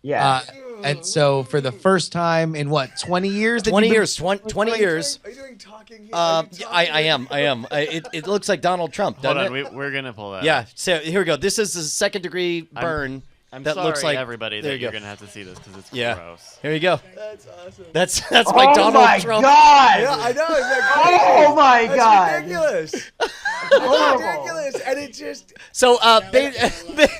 Yeah. And so, for the first time in 20 years? 20 years. 20 years. Are you doing talking here? I am. It looks like Donald Trump, doesn't Hold on, it? we're gonna pull that. Yeah. So here we go. This is a second-degree burn. I'm that sorry, looks like everybody, there that you you're go. going to have to see this because it's Yeah. gross. Here you go. That's awesome. That's my Oh Donald my Trump. God! Yeah, I know. Is that Oh my That's God! ridiculous. That's Horrible. ridiculous, and it just. So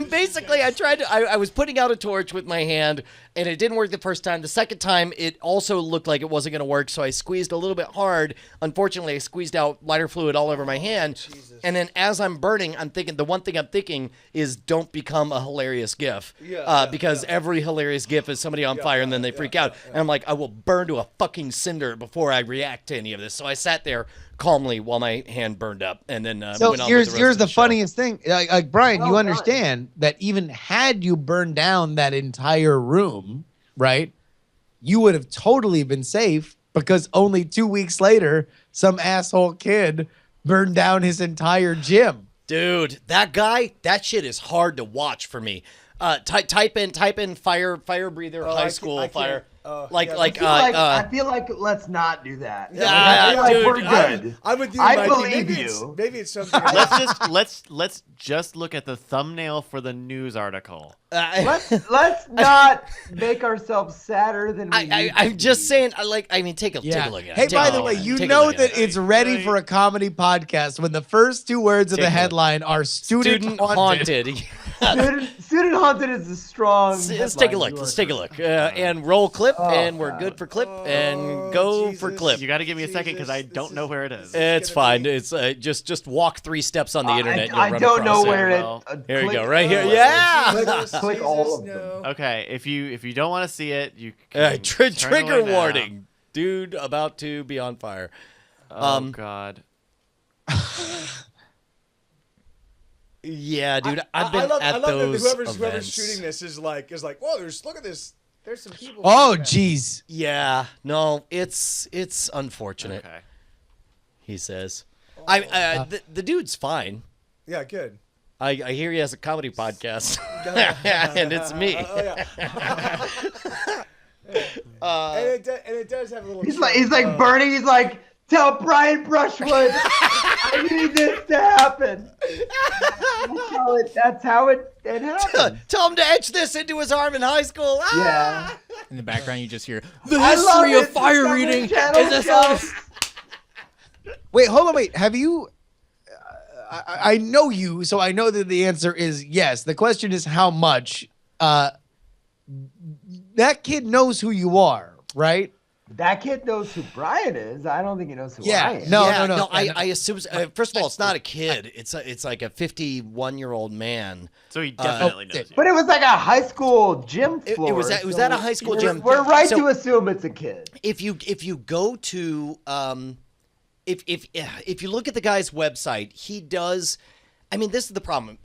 basically, I was putting out a torch with my hand, and it didn't work the first time. The second time, it also looked like it wasn't going to work, so I squeezed a little bit hard. Unfortunately, I squeezed out lighter fluid all over my hand. And then as I'm burning, the one thing I'm thinking is don't become a hilarious GIF. Because every hilarious GIF is somebody on fire, and then they freak out. And I'm like, I will burn to a fucking cinder before I react to any of this. So I sat there calmly while my hand burned up, and then So went on here's with the rest of the show. funniest thing, like Brian, you Well understand that even had you burned down that entire room, right, you would have totally been safe because only 2 weeks later, some asshole kid burned down his entire gym. Dude, that guy, that shit is hard to watch for me. Type in fire breather high school fire. I feel like let's not do that. Yeah, I feel like dude, we're good. I'm with you, I Mikey. believe Maybe you. Maybe it's something. Let's just look at the thumbnail for the news article. Let's not make ourselves sadder than we need to I'm just be. saying. Take a look at it. Hey, Take by a the look way, at it. you Take a know look at that it. it's ready for a comedy podcast when the first two words of Take the a look. headline are student haunted. Student haunted is a strong. Let's take a look. Let's take a look. And roll clip, and we're good for clip, and go for clip. You got to give me a second because I don't know where it is. It's fine. It's just walk 3 steps on the internet. and you'll I run don't across know where it. Well, Here you click- go, right here. Yeah. Click all of them. Okay, if you don't want to see it, you can Trigger away now. warning. Dude about to be on fire. Oh God. Yeah, dude. I've been I at love those that whoever's events. shooting this is like, whoa, look at this. There's some people. Oh, shooting that. jeez. Yeah, no, it's unfortunate. Okay. He says. The dude's fine. Yeah, good. I hear he has a comedy podcast, and it's me. And it does have a little. He's like burning. He's like, tell Brian Brushwood I need this to happen. That's how it happened. Tell him to etch this into his arm in high school. Yeah. In the background, you just hear the I love history of it. fire Discovery reading. Channel Is this shows. Wait, hold on, wait. Have you? I know you, so I know that the answer is yes. The question is how much. That kid knows who you are, right? That kid knows who Brian is. I don't think he knows who Yeah. I am. No. I assume. First of all, it's not a kid. It's like a 51-year-old man. So he definitely knows you. But it was like a high school gym It floor. was at a high school gym. We're right So- to assume it's a kid. If you go to if you look at the guy's website, he does. I mean, this is the problem.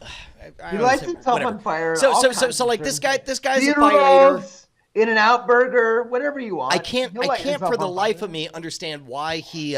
He lights himself on fire. So all so kinds like of this different guy's a theater fire eater. loaves, In-N-Out Burger, whatever you want. I can't He'll light himself for the on life fire. of me understand why he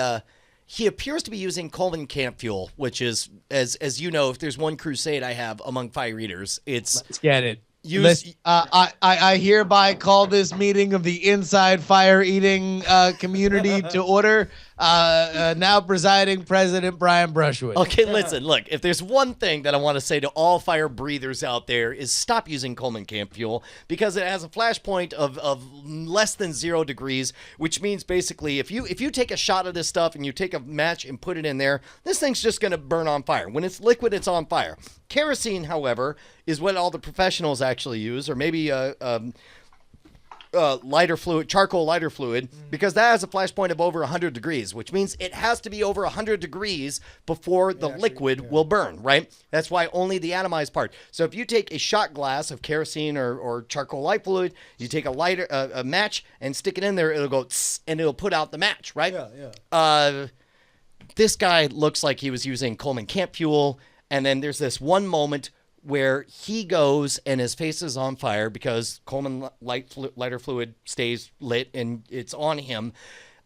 appears to be using Coleman camp fuel, which is as you know, if there's one crusade I have among fire eaters, it's Let's get it. use. I hereby call this meeting of the Inside Fire Eating community to order. Now presiding President Brian Brushwood. Okay, listen, look, if there's one thing that I want to say to all fire breathers out there is stop using Coleman camp fuel because it has a flash point of less than 0 degrees, which means basically if you take a shot of this stuff and you take a match and put it in there, this thing's just going to burn on fire. When it's liquid, it's on fire. Kerosene, however, is what all the professionals actually use, or maybe lighter fluid, charcoal lighter fluid, because that has a flash point of over 100 degrees, which means it has to be over 100 degrees before the liquid will burn, right? That's why only the atomized part. So if you take a shot glass of kerosene or charcoal light fluid, you take a match and stick it in there, it'll go tss, and it'll put out the match, right? Yeah. This guy looks like he was using Coleman camp fuel, and then there's this one moment where he goes and his face is on fire because Coleman lighter fluid stays lit and it's on him.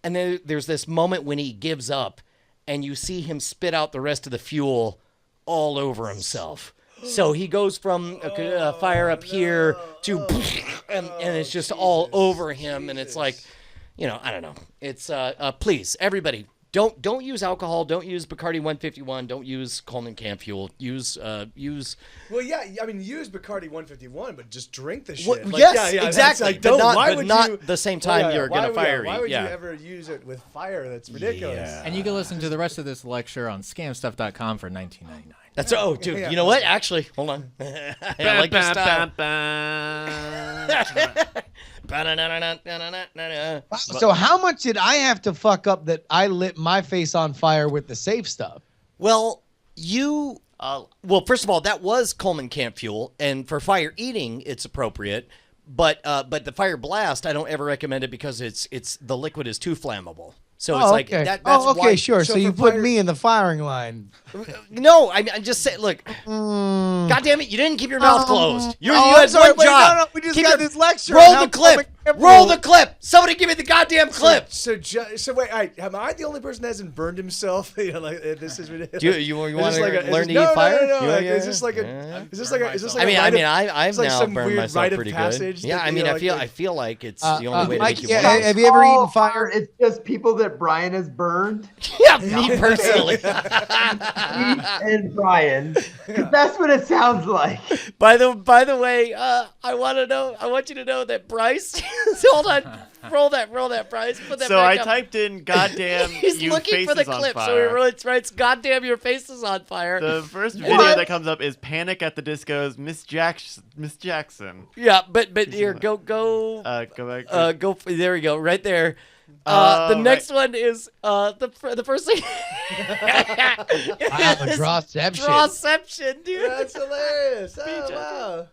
And then there's this moment when he gives up and you see him spit out the rest of the fuel all over himself. So he goes from a fire up here to, and it's just all over him. And it's like, I don't know. It's, please, everybody, Don't use alcohol. Don't use Bacardi 151. Don't use Coleman Camp Fuel. Use. Well, yeah, I mean, use Bacardi 151, but just drink the shit. Well, Like, yes, yeah, exactly. Like, but not, why but would not you, the same time you're gonna fire Why would eat. you ever use it with fire? That's ridiculous. Yeah. And you can listen to the rest of this lecture on scamstuff.com for $19.99. That's dude. Yeah. You know what? Actually, hold on. I like your style. So how much did I have to fuck up that I lit my face on fire with the safe stuff? Well, well, first of all, that was Coleman Camp Fuel, and for fire eating, it's appropriate. But the fire blast, I don't ever recommend it because it's the liquid is too flammable. So it's like okay. that's okay, why, sure. So you put me in the firing line. No, I'm just saying. Look, God damn it, you didn't keep your mouth closed. You I'm had sorry, one wait, job. no, we just Keep got your- this lecture. Roll on how the clip. Coleman Camp Roll Fuel- the clip. Somebody give me the goddamn clip. So wait, am I the only person that hasn't burned himself? This is ridiculous. Do you want Is to this learn to no, eat fire? No, Yeah, like, yeah, is this like a? yeah. Is this like a? Is this like I mean, a rite of- I've it's like now some burned weird myself rite of pretty passage good. Yeah, that I mean, you, I like, feel like it's the only way to Mike, make you yeah, want. have you ever eaten fire? It's just people that Brian has burned. Yeah, me personally. And Brian. 'Cause that's what it sounds like. By the way, I want you to know that Bryce. Hold on, roll that, Bryce. Put that So back I up. typed in "goddamn He's you looking face for the is on clip, fire." so he writes, "Goddamn, your face is on fire." The first video that comes up is "Panic at the Disco's Miss Jackson." Yeah, but here, go. Go back. There we go, right there. The next one is the first thing. Wow, drawception. Drawception, dude. That's hilarious. Oh, wow.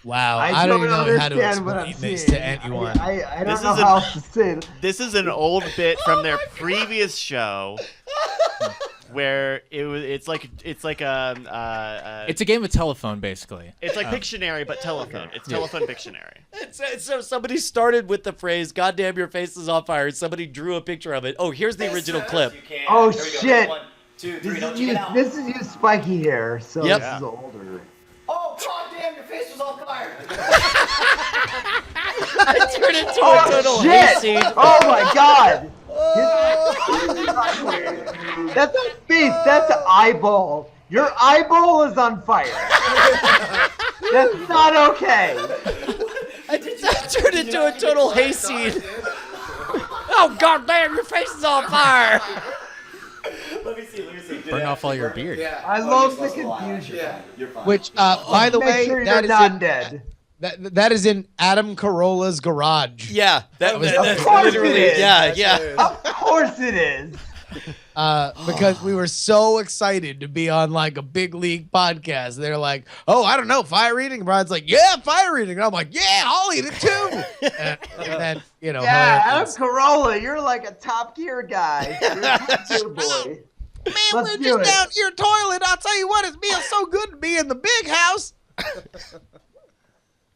Wow, I don't even know how to understand what I'm explain this seeing. to anyone. I don't This know is how else to say it. This is an old bit from their previous show, where it's like It's a game of telephone, basically. it's like Pictionary but telephone. It's telephone Pictionary. So somebody started with the phrase "Goddamn, your face is on fire." Somebody drew a picture of it. Oh, here's the original clip. Oh shit! This is you spiky hair, so Yep. this is older. Oh, goddamn, your face was on fire. I turned into a total hayseed. Oh my god! That's not face, that's an eyeball. Your eyeball is on fire. That's not okay. I turned into a total hayseed. Oh, goddamn, your face is on fire. Let me see. Burn off all your beard. I love the confusion. Which, by the Make way, sure that you're is not in dead. that is in Adam Carolla's garage. Yeah, that's Of course literally it is. yeah. Of course it is. Because we were so excited to be on like a big league podcast. They're like, "Oh, I don't know, fire eating." Brian's like, "Yeah, fire eating." And I'm like, "Yeah, I'll eat it too." and then Yeah, Adam hilarious. Carolla, you're like a Top Gear guy. You're a Top Gear boy. Man, Let's we're do just it. down here toilet. I'll tell you what, it feels so good to be in the big house.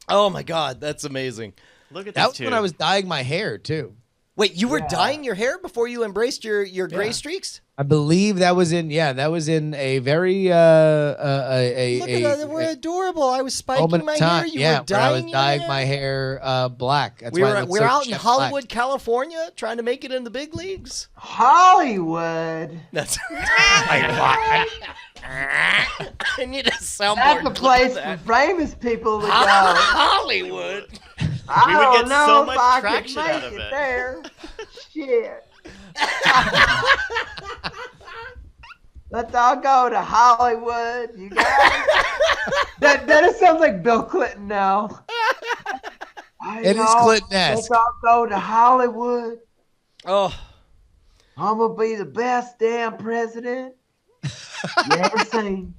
Oh my god, that's amazing. Look at That this was when I was dyeing my hair too. Wait, you were dyeing your hair before you embraced your gray streaks? I believe that was in a very Look at that, we're adorable. I was spiking moment my of time. hair. You Yeah, were when I was dyeing your dyeing hair? my hair black. That's why it looked We're so out in jet Hollywood, California, trying to make it in the big leagues. Hollywood. That's I need a soundboard. That's a clip place of for that. famous people to go. Hollywood. I We would don't get know so if much I could traction make out of it. there. Shit. Let's all go to Hollywood, you guys. that sounds like Bill Clinton now. It is Clinton-esque. Let's all go to Hollywood. Oh, I'm gonna be the best damn president you ever seen.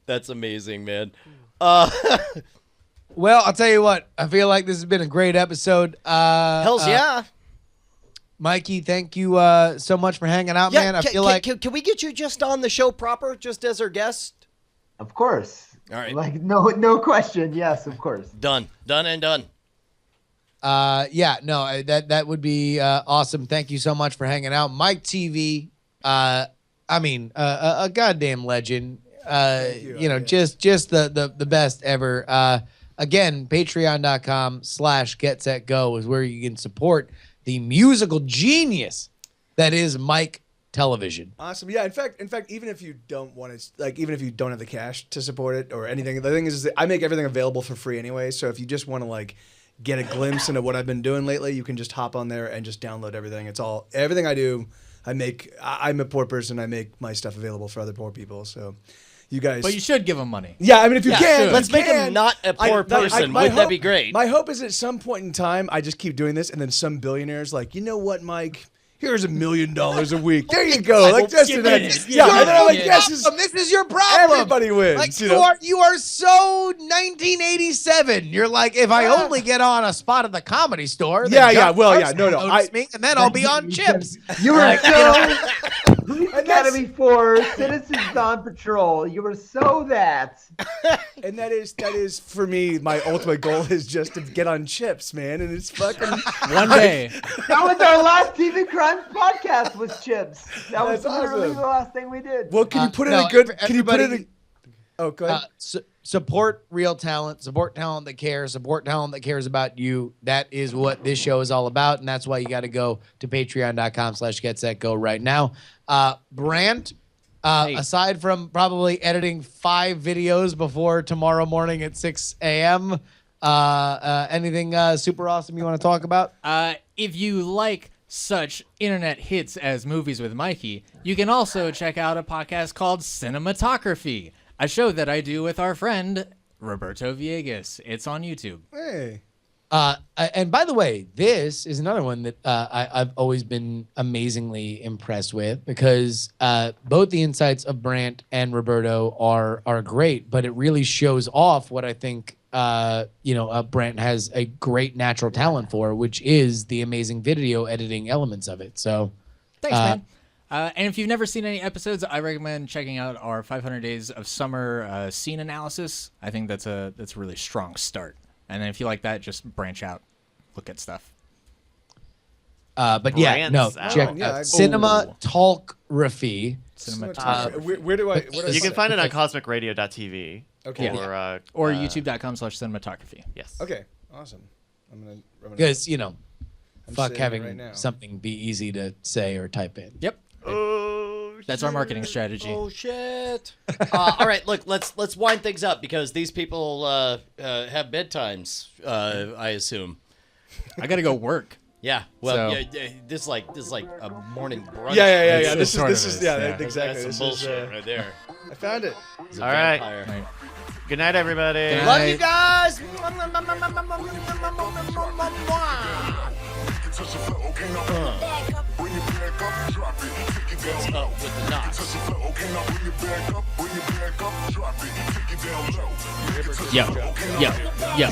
that's amazing, man. Well, I'll tell you what. I feel like this has been a great episode. Hells yeah. Mikey, thank you so much for hanging out, Yeah, man. I feel like can we get you just on the show proper, just as our guest? Of course. All right. Like no question. Yes, of course. Done and done. that would be awesome. Thank you so much for hanging out, Mike TV. A goddamn legend. Just the best ever. Again, patreon.com/getsetgo is where you can support the musical genius that is Mike Television. Awesome. Yeah. In fact, even if you don't want to, like, even if you don't have the cash to support it or anything, the thing is that I make everything available for free anyway. So if you just want to like get a glimpse into what I've been doing lately, you can just hop on there and just download everything. Everything I do. I'm a poor person. I make my stuff available for other poor people. So. You guys, but you should give him money. Yeah, I mean, if you can, let's make him not a poor person. Wouldn't that be great? My hope is at some point in time, I just keep doing this, and then some billionaire's like, you know what, Mike? Here's $1 million a week. There you go. Like just and then I'm like, yes, this is your problem. Everybody wins. Like you are so 1987. You're like, if I only get on a spot at the Comedy Store, then John Carson will notice me, and then I'll be on Chips. You were so Police Academy 4, Citizens on Patrol. You were so that. And that is for me. My ultimate goal is just to get on Chips, man. And it's fucking one day. That was our last TV Crimes podcast. Was Chips. That was literally awesome. the last thing we did. Well, can you put in a good? Can you put in a? Oh, go ahead. Support real talent. Support talent that cares. Support talent that cares about you. That is what this show is all about, and that's why you got to go to patreon.com/getsetgo right now. Brant, aside from probably editing 5 videos before tomorrow morning at 6 a.m., anything super awesome you want to talk about? If you like such internet hits as Movies with Mikey, you can also check out a podcast called Cinematography, a show that I do with our friend Roberto Villegas. It's on YouTube. Hey. And by the way, this is another one that I've always been amazingly impressed with because both the insights of Brant and Roberto are great, but it really shows off what I think Brant has a great natural talent for, which is the amazing video editing elements of it. So, thanks, man. And if you've never seen any episodes, I recommend checking out our 500 Days of Summer scene analysis. I think that's a really strong start. And then if you like that, just branch out, look at stuff. But check out Cinematography. Where do I? You can find it on cosmicradio.tv. Okay. Or youtube.com/cinematography. Yes. Okay. Awesome. I'm gonna because fuck having right something be easy to say or type in. Yep. Oh, that's our marketing strategy. Oh shit! All right, look, let's wind things up because these people have bedtimes. I assume. I gotta go work. Yeah. Well, this is like a morning brunch. Yeah. This is exactly. That's some bullshit right there. I found it. All right. Good night, everybody. Good Love you guys. What's up with the knots? Yo.